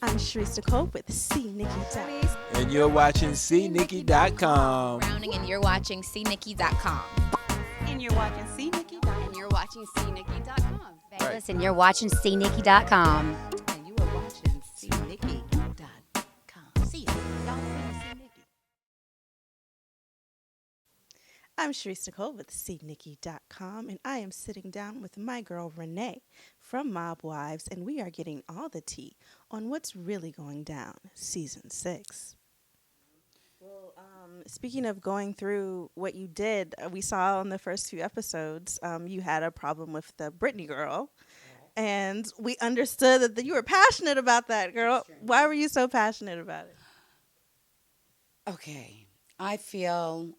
I'm Sharista Cope with CNikky. And you're watching CNikky.com. Browning, and you're watching CNikky.com. And you're watching CNikky.com. And you're watching CNikky.com. Right. Listen, you're watching CNikky.com. And you are watching CNikky.com. See ya. Y'all see CNikky. I'm Sharista Cope with CNikky.com, and I am sitting down with my girl Renee from Mob Wives, and we are getting all the tea on what's really going down, season 6. Well, speaking of going through what you did, we saw in the first few episodes, you had a problem with the Britney girl, and we understood that you were passionate about that girl. Why were you so passionate about it? Okay, I feel,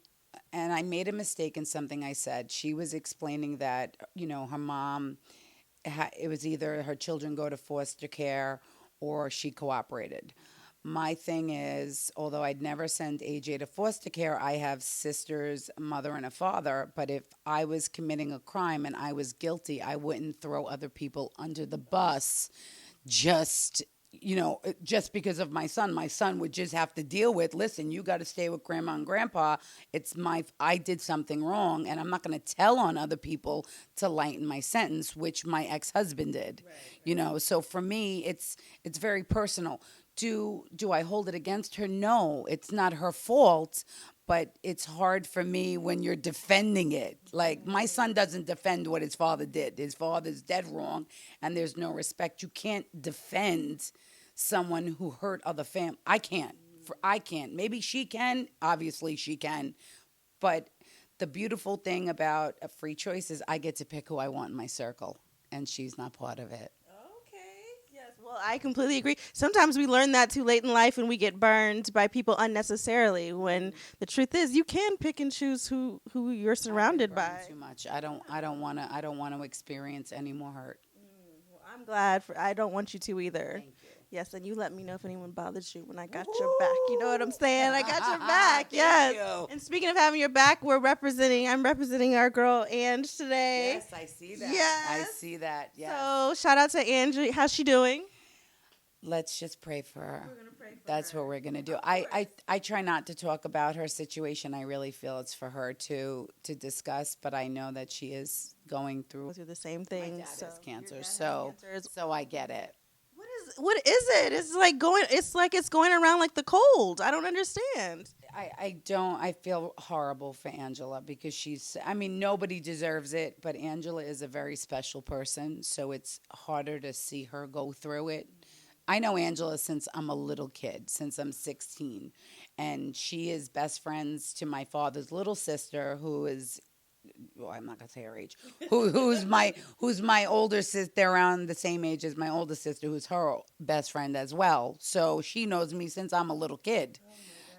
and I made a mistake in something I said. She was explaining that, her mom, it was either her children go to foster care or she cooperated. My thing is, although I'd never send AJ to foster care, I have sisters, a mother, and a father. But if I was committing a crime and I was guilty, I wouldn't throw other people under the bus just because of my son. My son would just have to deal with, listen, you got to stay with grandma and grandpa. I did something wrong, and I'm not going to tell on other people to lighten my sentence, which my ex-husband did. Right. So for me, it's very personal. Do I hold it against her? No, it's not her fault. But it's hard for me when you're defending it. Like, my son doesn't defend what his father did. His father's dead wrong, and there's no respect. You can't defend someone who hurt other family. I can't. I can't. Maybe she can. Obviously, she can. But the beautiful thing about a free choice is I get to pick who I want in my circle, and she's not part of it. Well, I completely agree. Sometimes we learn that too late in life and we get burned by people unnecessarily, when the truth is you can pick and choose who you're surrounded by. Too much. I don't want to experience any more hurt. Well, I'm glad. I don't want you to either. Thank you. Yes, and you let me know if anyone bothers you when I got your back. You know what I'm saying? I got your back. Yes. You. And speaking of having your back, I'm representing our girl Ange today. Yes, I see that. Yes. I see that. Yes. So shout out to Angie. How's she doing? Let's just pray for her. We're gonna pray for That's her. what we're going to do. I try not to talk about her situation. I really feel it's for her to discuss, but I know that she is going through. Go through the same thing. My dad so has cancer, your dad has so cancer. so I get it. What is it? It's like it's going around like the cold. I don't understand. I feel horrible for Angela because nobody deserves it, but Angela is a very special person, so it's harder to see her go through it. I know Angela since I'm a little kid, since I'm 16, and she is best friends to my father's little sister, who is, well, I'm not gonna say her age, who's my older sister. They're around the same age as my older sister, who's her best friend as well. So she knows me since I'm a little kid.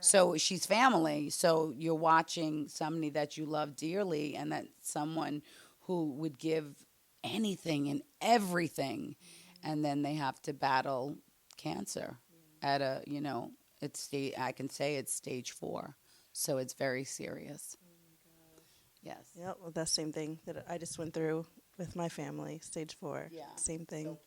So she's family. So you're watching somebody that you love dearly, and that someone who would give anything and everything. And then they have to battle cancer at I can say it's stage 4. So it's very serious. Oh my gosh. Yes. Yep. Well, that's the same thing that I just went through with my family, stage 4. Yeah. Same thing. So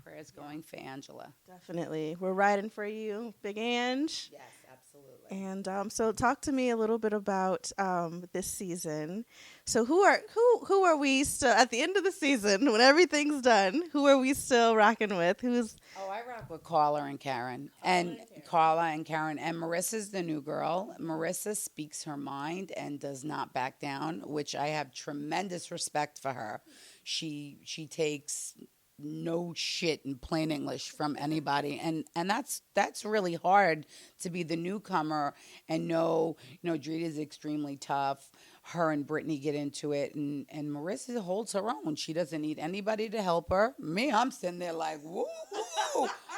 prayers going for Angela. Definitely. We're riding for you, Big Ange. Yes, absolutely. And so talk to me a little bit about this season. So who are we still at the end of the season when everything's done? Who are we still rocking with? I rock with Carla and Karen. Carla and Karen. And Marissa's the new girl. Marissa speaks her mind and does not back down, which I have tremendous respect for her. She takes no shit in plain English from anybody, and that's really hard to be the newcomer and know. Drita's extremely tough. Her and Brittany get into it, and Marissa holds her own. She doesn't need anybody to help her. Me, I'm sitting there like, woo,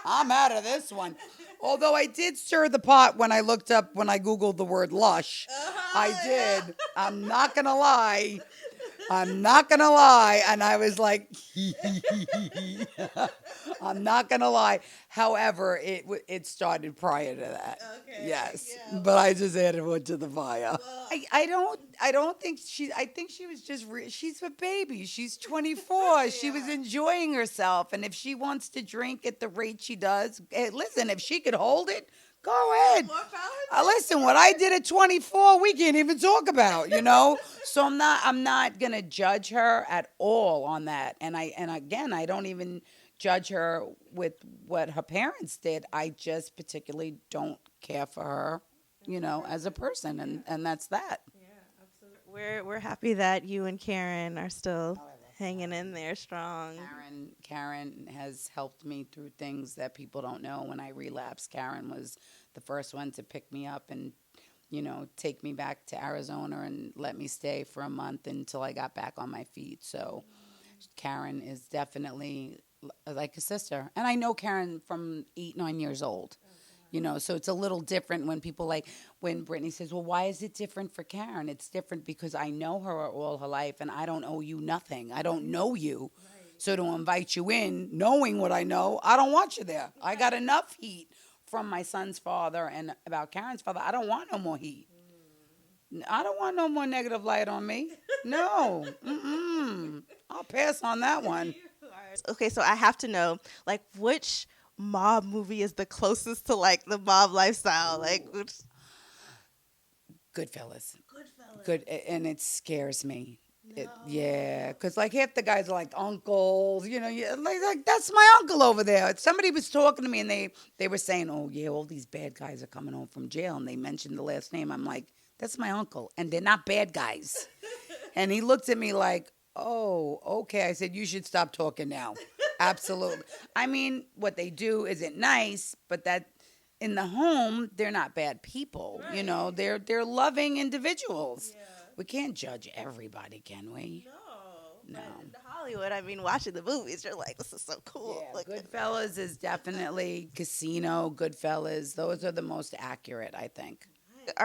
I'm out of this one. Although I did stir the pot when I Googled the word lush. I did. I'm not gonna lie. I'm not going to lie. And I was like, I'm not going to lie. However, it started prior to that. Okay, Yes. yeah. But I just added wood to the fire. I don't think I think she was just, she's a baby. She's 24. She was enjoying herself. And if she wants to drink at the rate she does, listen, if she could hold it, go ahead. Listen, what I did at 24, we can't even talk about, So I'm not gonna judge her at all on that. And again, I don't even judge her with what her parents did. I just particularly don't care for her, as a person, and that's that. We're happy that you and Karen are still hanging in there strong. Karen has helped me through things that people don't know. When I relapsed, Karen was the first one to pick me up and, take me back to Arizona and let me stay for a month until I got back on my feet. So Karen is definitely like a sister. And I know Karen from 8, 9 years old. So it's a little different when people when Brittany says, well, why is it different for Karen? It's different because I know her all her life and I don't owe you nothing. I don't know you. Right. So to invite you in, knowing what I know, I don't want you there. I got enough heat from my son's father and about Karen's father. I don't want no more heat. I don't want no more negative light on me. No. I'll pass on that one. Okay, so I have to know, which mob movie is the closest to the mob lifestyle? Which... Goodfellas. Good, and it scares me. No. Because half the guys are uncles, that's my uncle over there. Somebody was talking to me and they were saying, oh yeah, all these bad guys are coming home from jail, and they mentioned the last name. I'm like, that's my uncle, and they're not bad guys. And he looked at me like, oh, okay. I said, you should stop talking now. Absolutely. I mean, what they do isn't nice, but that in the home, they're not bad people. Right. They're loving individuals. Yeah. We can't judge everybody, can we? No. In Hollywood, watching the movies, you're like, this is so cool. Yeah, Goodfellas is definitely Casino, Goodfellas. Those are the most accurate, I think.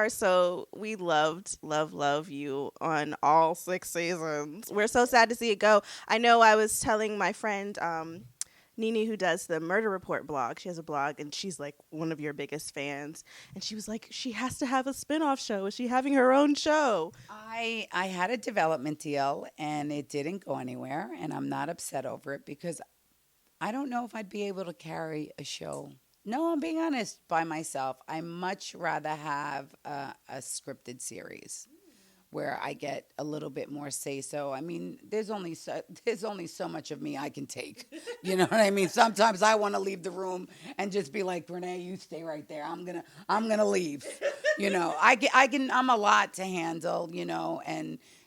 So we love you on all 6 seasons. We're so sad to see it go. I know I was telling my friend Nini, who does the Murder Report blog. She has a blog, and she's one of your biggest fans. And she was like, she has to have a spinoff show. Is she having her own show? I had a development deal, and it didn't go anywhere, and I'm not upset over it because I don't know if I'd be able to carry a show. No, I'm being honest, by myself. I much rather have a scripted series where I get a little bit more say-so. There's only so much of me I can take. You know what I mean? Sometimes I want to leave the room and just be like, Renee, you stay right there. I'm gonna leave. I'm a lot to handle.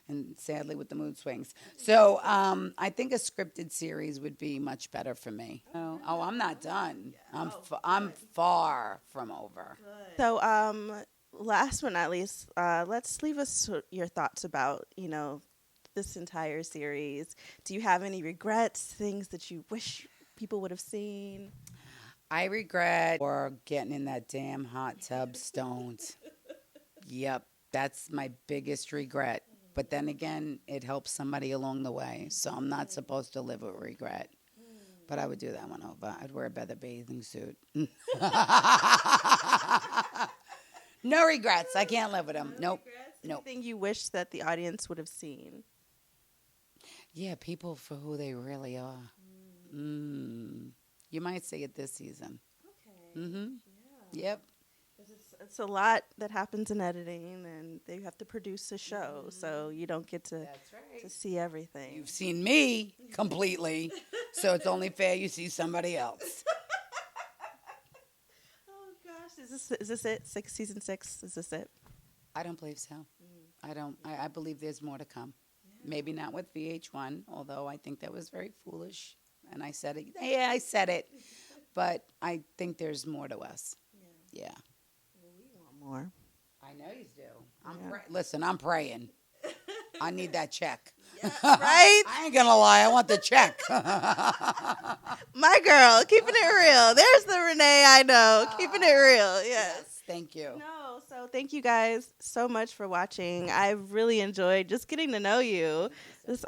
And sadly with the mood swings. So I think a scripted series would be much better for me. Oh, I'm not done. I'm far from over. Good. So last but not least, let's leave us your thoughts about, this entire series. Do you have any regrets, things that you wish people would have seen? I regret getting in that damn hot tub stoned. Yep, that's my biggest regret. But then again, it helps somebody along the way. So I'm not supposed to live with regret. But I would do that one over. I'd wear a better bathing suit. No regrets. I can't live with them. Nope. Anything you wish that the audience would have seen? Yeah, people for who they really are. You might see it this season. Okay. Mm-hmm. Yeah. Yep. It's a lot that happens in editing, and they have to produce a show, so you don't get to see everything. You've seen me completely, so it's only fair you see somebody else. Oh gosh, is this it? Season 6? Is this it? I don't believe so. I don't. I believe there's more to come. Yeah. Maybe not with VH1, although I think that was very foolish, and I said it. Yeah, I said it, but I think there's more to us. Yeah. More. I know you do. Listen, I'm praying. I need that check. Yeah, right? I ain't gonna lie, I want the check. My girl, keeping it real. There's the Renee I know. Keeping it real. Yes. Thank you. No, so So thank you guys so much for watching. I really enjoyed just getting to know you.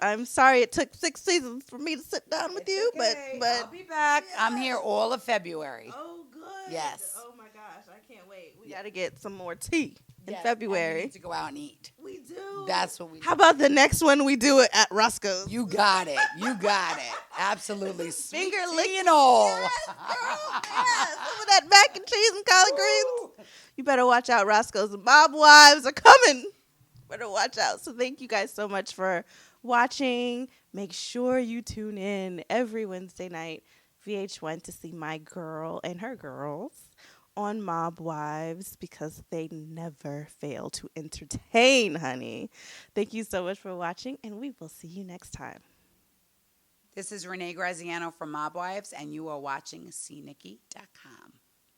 I'm sorry it took 6 seasons for me to sit down with you, Okay, but I'll be back. I'm here all of February. oh good. Yes. Oh my gosh, I can't wait. We got to get some more tea in Yes, and we February. need to go out and eat. We do. That's what we How about the next one we do it at Roscoe's? You got it. You got it. Absolutely. Finger Sweet tea licking. and all. Yes, girl, yes. Some of that mac and cheese and collard greens. You better watch out, Roscoe's. The Mob Wives are coming. Better watch out. So thank you guys so much for watching. Make sure you tune in every Wednesday night, VH1, to see my girl and her girls on Mob Wives because they never fail to entertain, honey. Thank you so much for watching, and we will see you next time. This is Renee Graziano from Mob Wives, and you are watching CNikky.com.